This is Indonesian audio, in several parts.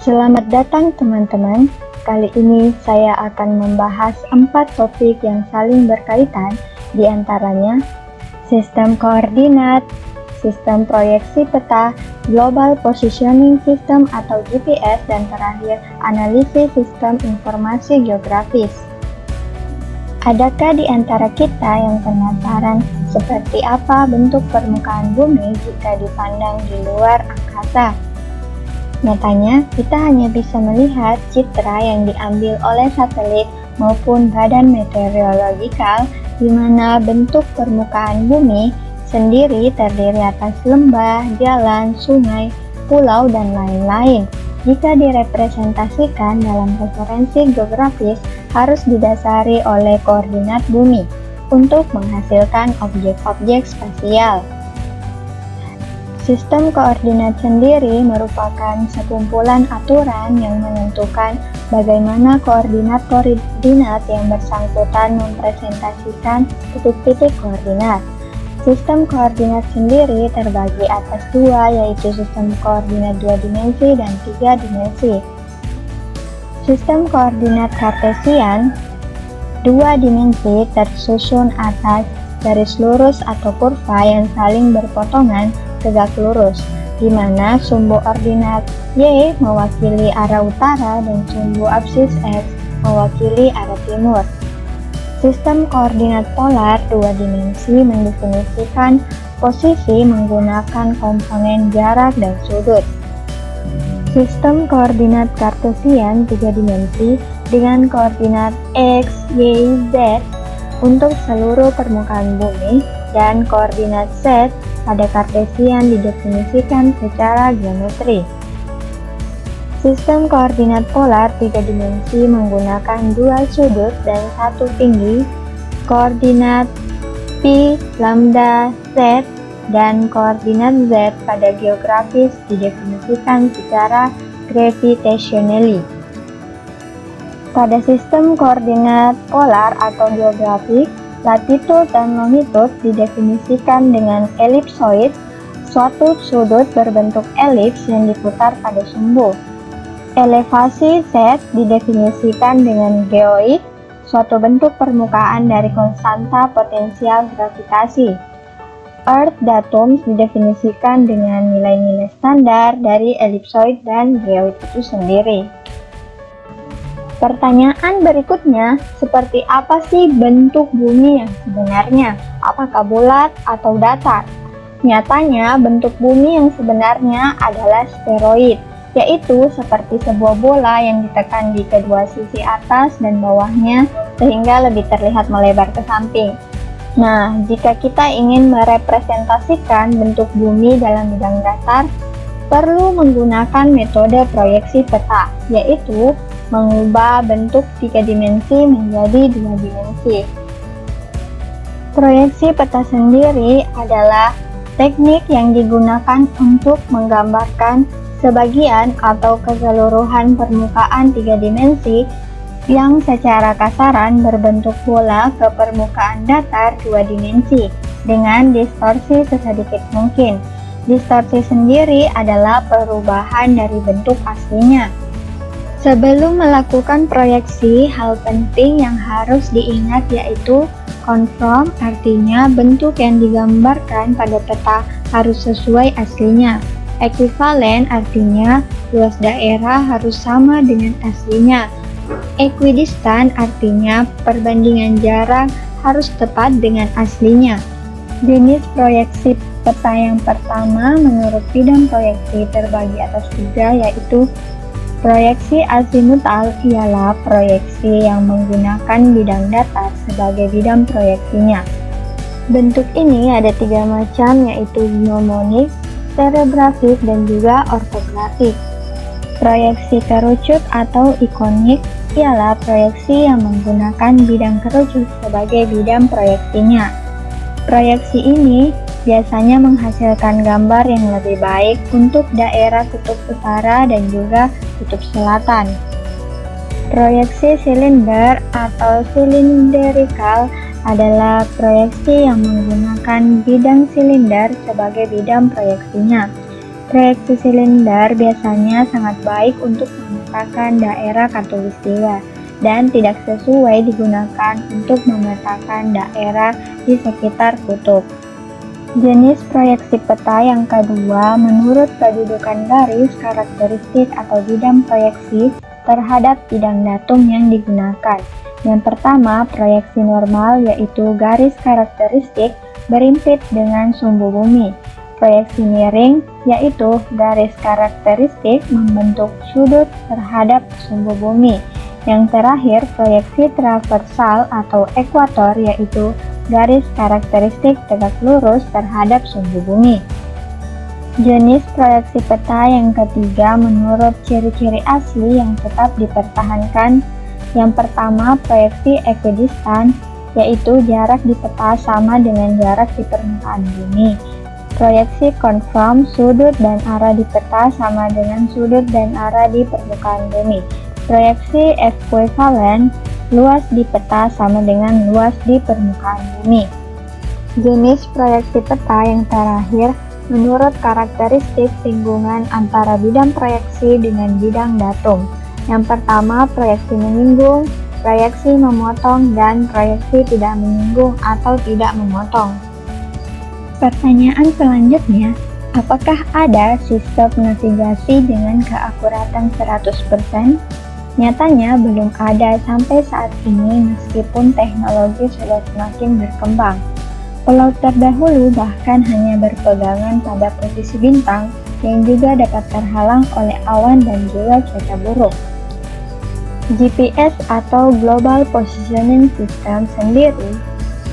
Selamat datang teman-teman. Kali ini saya akan membahas 4 topik yang saling berkaitan, di antaranya sistem koordinat, sistem proyeksi peta, global positioning system atau GPS, dan terakhir analisis sistem informasi geografis. Adakah di antara kita yang penasaran seperti apa bentuk permukaan bumi jika dipandang di luar angkasa? Nyatanya, kita hanya bisa melihat citra yang diambil oleh satelit maupun badan meteorologikal, di mana bentuk permukaan bumi sendiri terdiri atas lembah, jalan, sungai, pulau, dan lain-lain. Jika direpresentasikan dalam referensi geografis, harus didasari oleh koordinat bumi untuk menghasilkan objek-objek spasial. Sistem koordinat sendiri merupakan sekumpulan aturan yang menentukan bagaimana koordinat-koordinat yang bersangkutan mempresentasikan titik-titik koordinat. Sistem koordinat sendiri terbagi atas dua, yaitu sistem koordinat 2 dimensi dan 3 dimensi. Sistem koordinat Kartesian 2 dimensi tersusun atas garis lurus atau kurva yang saling berpotongan tegak lurus, di mana sumbu ordinat Y mewakili arah utara dan sumbu absis X mewakili arah timur. Sistem koordinat polar 2 dimensi mendefinisikan posisi menggunakan komponen jarak dan sudut. Sistem koordinat Kartesian 3 dimensi dengan koordinat X, Y, Z untuk seluruh permukaan bumi, dan koordinat Z pada Kartesian didefinisikan secara geometri. Sistem koordinat polar 3 dimensi menggunakan 2 sudut dan 1 tinggi, koordinat Pi, Lambda, Z, dan koordinat Z pada geografis didefinisikan secara gravitationally. Pada sistem koordinat polar atau geografik, latitude dan longitude didefinisikan dengan elipsoid, suatu sudut berbentuk elips yang diputar pada sumbu. Elevasi Z didefinisikan dengan geoid, suatu bentuk permukaan dari konstanta potensial gravitasi. Earth datum didefinisikan dengan nilai-nilai standar dari elipsoid dan geoid itu sendiri. Pertanyaan berikutnya, seperti apa sih bentuk bumi yang sebenarnya? Apakah bulat atau datar? Nyatanya, bentuk bumi yang sebenarnya adalah spheroid, yaitu seperti sebuah bola yang ditekan di kedua sisi atas dan bawahnya sehingga lebih terlihat melebar ke samping. Nah, jika kita ingin merepresentasikan bentuk bumi dalam bidang datar, perlu menggunakan metode proyeksi peta, yaitu mengubah bentuk 3 dimensi menjadi 2 dimensi. Proyeksi peta sendiri adalah teknik yang digunakan untuk menggambarkan sebagian atau keseluruhan permukaan 3 dimensi yang secara kasaran berbentuk bola ke permukaan datar 2 dimensi dengan distorsi sesedikit mungkin. Distorsi sendiri adalah perubahan dari bentuk aslinya. Sebelum melakukan proyeksi, hal penting yang harus diingat yaitu konform, artinya bentuk yang digambarkan pada peta harus sesuai aslinya. Ekuivalen artinya luas daerah harus sama dengan aslinya. Equidistant artinya perbandingan jarak harus tepat dengan aslinya. Jenis proyeksi peta yang pertama menurut bidang proyeksi terbagi atas 3, yaitu proyeksi azimutal ialah proyeksi yang menggunakan bidang datar sebagai bidang proyeksinya. Bentuk ini ada 3 macam, yaitu mnemonik, stereografik, dan juga ortografik. Proyeksi kerucut atau ikonik ialah proyeksi yang menggunakan bidang kerucut sebagai bidang proyeksinya. Proyeksi ini biasanya menghasilkan gambar yang lebih baik untuk daerah kutub utara dan juga kutub selatan. Proyeksi silinder atau cylindrical adalah proyeksi yang menggunakan bidang silinder sebagai bidang proyeksinya. Proyeksi silinder biasanya sangat baik untuk memetakan daerah khatulistiwa dan tidak sesuai digunakan untuk memetakan daerah di sekitar kutub. Jenis proyeksi peta yang kedua menurut kedudukan garis karakteristik atau bidang proyeksi terhadap bidang datum yang digunakan. Yang pertama, proyeksi normal yaitu garis karakteristik berimpit dengan sumbu bumi. Proyeksi miring yaitu garis karakteristik membentuk sudut terhadap sumbu bumi. Yang terakhir, proyeksi transversal atau ekuator yaitu garis karakteristik tegak lurus terhadap sumbu bumi. Jenis proyeksi peta yang ketiga menurut ciri-ciri asli yang tetap dipertahankan. Yang pertama, proyeksi equidistant, yaitu jarak di peta sama dengan jarak di permukaan bumi. Proyeksi conform, sudut dan arah di peta sama dengan sudut dan arah di permukaan bumi. Proyeksi equivalent, luas di peta sama dengan luas di permukaan bumi. Jenis proyeksi peta yang terakhir menurut karakteristik singgungan antara bidang proyeksi dengan bidang datum. Yang pertama, proyeksi menyinggung, proyeksi memotong, dan proyeksi tidak menyinggung atau tidak memotong. Pertanyaan selanjutnya, apakah ada sistem navigasi dengan keakuratan 100%? Nyatanya belum ada sampai saat ini meskipun teknologi sudah semakin berkembang. Pelaut terdahulu bahkan hanya berpegangan pada posisi bintang yang juga dapat terhalang oleh awan dan juga cuaca buruk. GPS atau Global Positioning System sendiri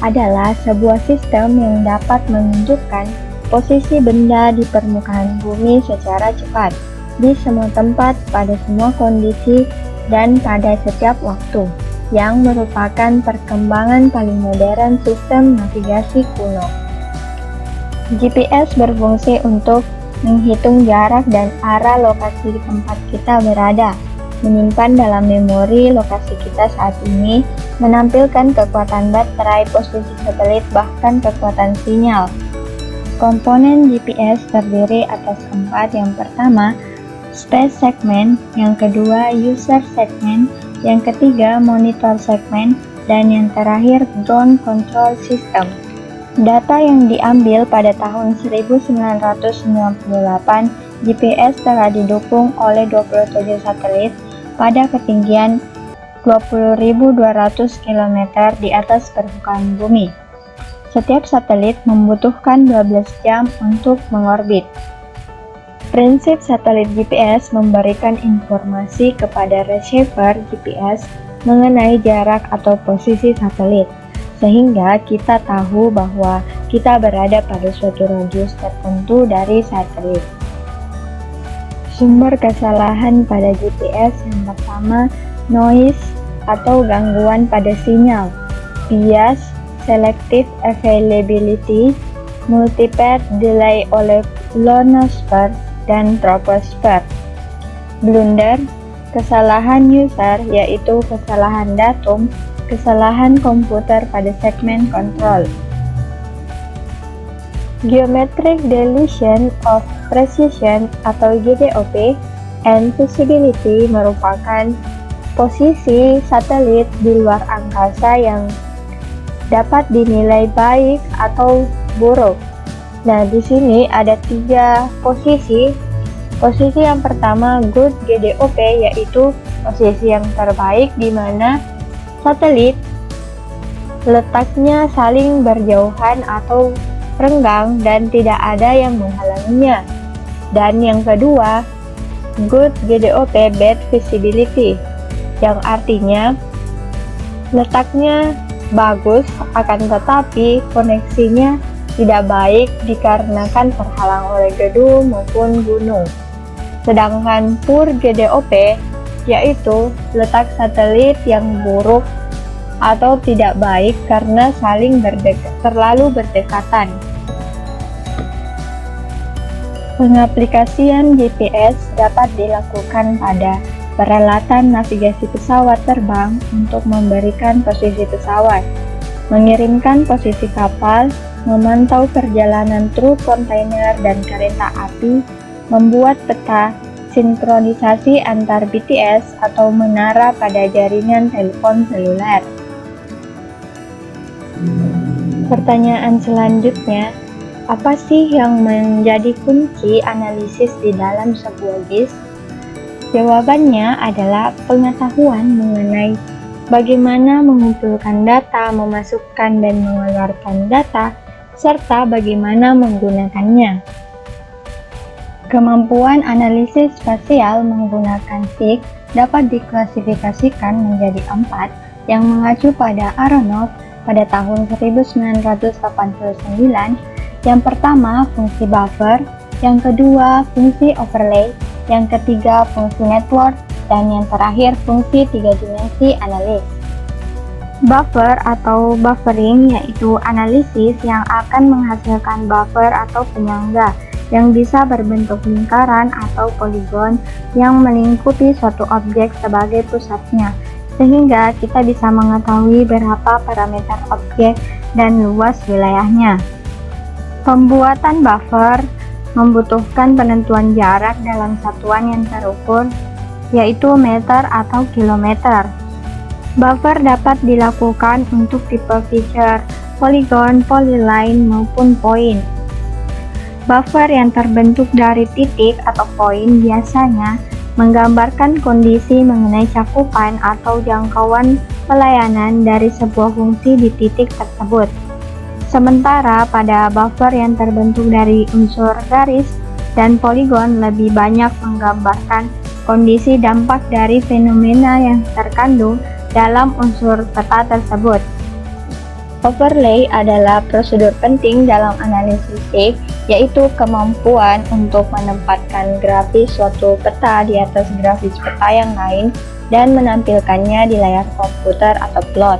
adalah sebuah sistem yang dapat menunjukkan posisi benda di permukaan bumi secara cepat di semua tempat pada semua kondisi dan pada setiap waktu, yang merupakan perkembangan paling modern sistem navigasi kuno. GPS berfungsi untuk menghitung jarak dan arah lokasi tempat kita berada, menyimpan dalam memori lokasi kita saat ini, menampilkan kekuatan baterai, posisi satelit, bahkan kekuatan sinyal. Komponen GPS terdiri atas 4, yang pertama, space segment, yang kedua, user segment, yang ketiga, monitor segment, dan yang terakhir, ground control system. Data yang diambil pada tahun 1998, GPS telah didukung oleh 27 satelit pada ketinggian 20.200 km di atas permukaan bumi. Setiap satelit membutuhkan 12 jam untuk mengorbit. Prinsip satelit GPS memberikan informasi kepada receiver GPS mengenai jarak atau posisi satelit, sehingga kita tahu bahwa kita berada pada suatu radius tertentu dari satelit. Sumber kesalahan pada GPS yang pertama, noise atau gangguan pada sinyal, bias, selective availability, multipath delay oleh ionosfer dan troposfer. Blunder, kesalahan user yaitu kesalahan datum, kesalahan komputer pada segmen kontrol. Geometric Deletion of Precision atau GDOP and Visibility merupakan posisi satelit di luar angkasa yang dapat dinilai baik atau buruk. Nah, di sini ada 3 posisi. Posisi yang pertama, good GDOP, yaitu posisi yang terbaik di mana satelit letaknya saling berjauhan atau renggang dan tidak ada yang menghalanginya. Dan yang kedua, good GDOP bad visibility, yang artinya letaknya bagus akan tetapi koneksinya tidak baik dikarenakan terhalang oleh gedung maupun gunung. Sedangkan poor GDOP yaitu letak satelit yang buruk atau tidak baik karena terlalu berdekatan. Pengaplikasian GPS dapat dilakukan pada peralatan navigasi pesawat terbang untuk memberikan posisi pesawat, mengirimkan posisi kapal, memantau perjalanan truk kontainer dan kereta api, membuat peta sinkronisasi antar BTS atau menara pada jaringan telepon seluler. Pertanyaan selanjutnya, apa sih yang menjadi kunci analisis di dalam sebuah GIS? Jawabannya adalah pengetahuan mengenai bagaimana mengumpulkan data, memasukkan dan mengeluarkan data, serta bagaimana menggunakannya. Kemampuan analisis spasial menggunakan SIG dapat diklasifikasikan menjadi 4 yang mengacu pada Aronoff pada tahun 1989. Yang pertama, fungsi buffer, yang kedua, fungsi overlay, yang ketiga, fungsi network, dan yang terakhir, fungsi 3 dimensi analis. Buffer atau buffering yaitu analisis yang akan menghasilkan buffer atau penyangga yang bisa berbentuk lingkaran atau poligon yang melingkupi suatu objek sebagai pusatnya, sehingga kita bisa mengetahui berapa parameter objek dan luas wilayahnya. Pembuatan buffer membutuhkan penentuan jarak dalam satuan yang terukur, yaitu meter atau kilometer. Buffer dapat dilakukan untuk tipe feature, polygon, polyline, maupun point. Buffer yang terbentuk dari titik atau poin biasanya menggambarkan kondisi mengenai cakupan atau jangkauan pelayanan dari sebuah fungsi di titik tersebut. Sementara pada buffer yang terbentuk dari unsur garis dan poligon lebih banyak menggambarkan kondisi dampak dari fenomena yang terkandung dalam unsur peta tersebut. Overlay adalah prosedur penting dalam analisis SIG, yaitu kemampuan untuk menempatkan grafis suatu peta di atas grafis peta yang lain dan menampilkannya di layar komputer atau plot.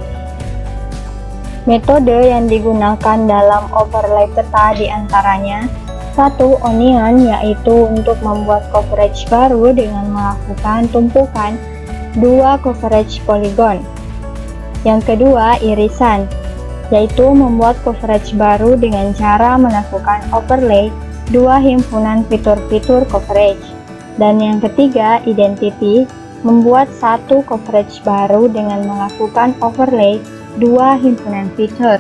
Metode yang digunakan dalam overlay peta diantaranya 1. Onion, yaitu untuk membuat coverage baru dengan melakukan tumpukan. 2. Coverage polygon. Yang kedua, irisan, yaitu membuat coverage baru dengan cara melakukan overlay 2 himpunan fitur-fitur coverage. Dan yang ketiga, identity, membuat 1 coverage baru dengan melakukan overlay 2 himpunan fitur.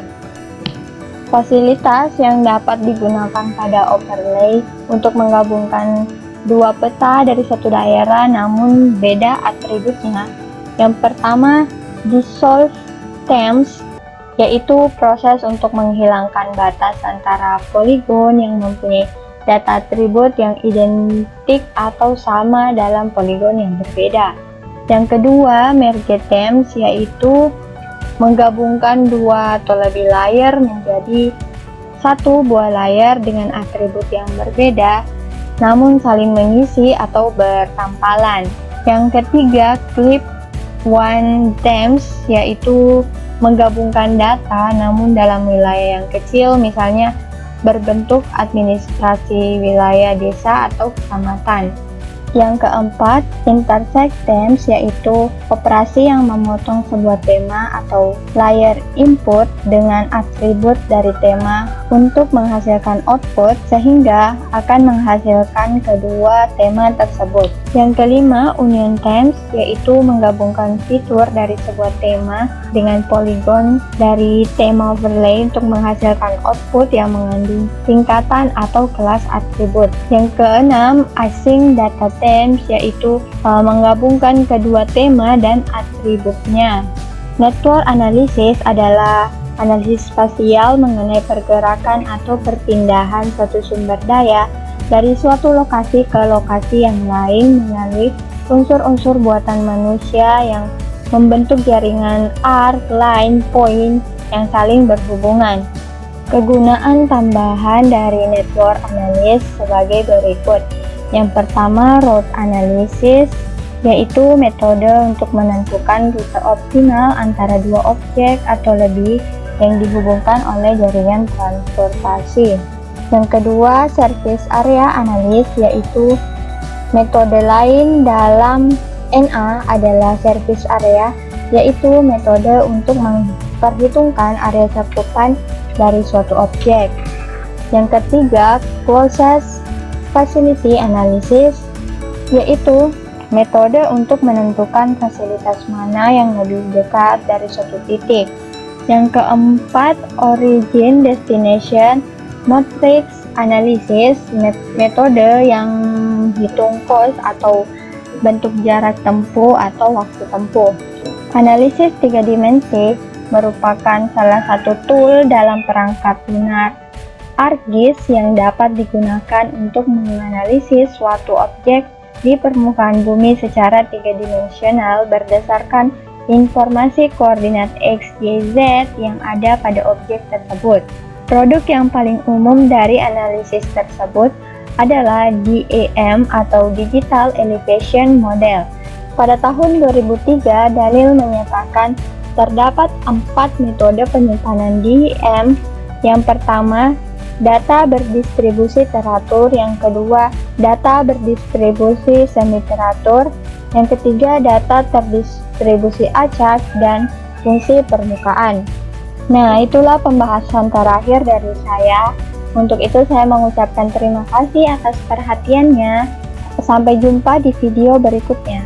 Fasilitas yang dapat digunakan pada overlay untuk menggabungkan 2 peta dari satu daerah namun beda atributnya. Yang pertama, dissolve themes, yaitu proses untuk menghilangkan batas antara poligon yang mempunyai data atribut yang identik atau sama dalam poligon yang berbeda. Yang kedua, merge themes, yaitu menggabungkan 2 atau lebih layer menjadi 1 buah layer dengan atribut yang berbeda namun saling mengisi atau bertampalan. Yang ketiga, clip one themes, yaitu menggabungkan data namun dalam wilayah yang kecil, misalnya berbentuk administrasi wilayah desa atau kecamatan. Yang keempat, intersect themes, yaitu operasi yang memotong sebuah tema atau layer input dengan atribut dari tema untuk menghasilkan output sehingga akan menghasilkan kedua tema tersebut. Yang kelima, union themes, yaitu menggabungkan fitur dari sebuah tema dengan polygon dari tema overlay untuk menghasilkan output yang mengandung tingkatan atau kelas atribut. Yang keenam, async data themes, yaitu menggabungkan kedua tema dan atributnya. Network analysis adalah analisis spasial mengenai pergerakan atau perpindahan suatu sumber daya dari suatu lokasi ke lokasi yang lain melalui unsur-unsur buatan manusia yang membentuk jaringan arc, line, point yang saling berhubungan. Kegunaan tambahan dari network analysis sebagai berikut. Yang pertama, route analysis, yaitu metode untuk menentukan rute optimal antara 2 objek atau lebih yang dihubungkan oleh jaringan transportasi. Yang kedua, surface area analysis, yaitu metode lain dalam NA adalah surface area, yaitu metode untuk memperhitungkan area cakupan dari suatu objek. Yang ketiga, closest facility analysis, yaitu metode untuk menentukan fasilitas mana yang lebih dekat dari suatu titik. Yang keempat, origin destination matrix analysis, metode yang hitung cost atau bentuk jarak tempuh atau waktu tempuh. Analisis 3 dimensi merupakan salah satu tool dalam perangkat lunar ArcGIS yang dapat digunakan untuk menganalisis suatu objek di permukaan bumi secara tiga-dimensional berdasarkan informasi koordinat X, Y, Z yang ada pada objek tersebut. Produk yang paling umum dari analisis tersebut adalah DEM atau Digital Elevation Model. Pada tahun 2003, Dalil menyatakan terdapat 4 metode penyimpanan DEM. Yang pertama, data berdistribusi teratur. Yang kedua, data berdistribusi semi-teratur. Yang ketiga, data terdistribusi acak dan fungsi permukaan. Nah, itulah pembahasan terakhir dari saya. Untuk itu, saya mengucapkan terima kasih atas perhatiannya. Sampai jumpa di video berikutnya.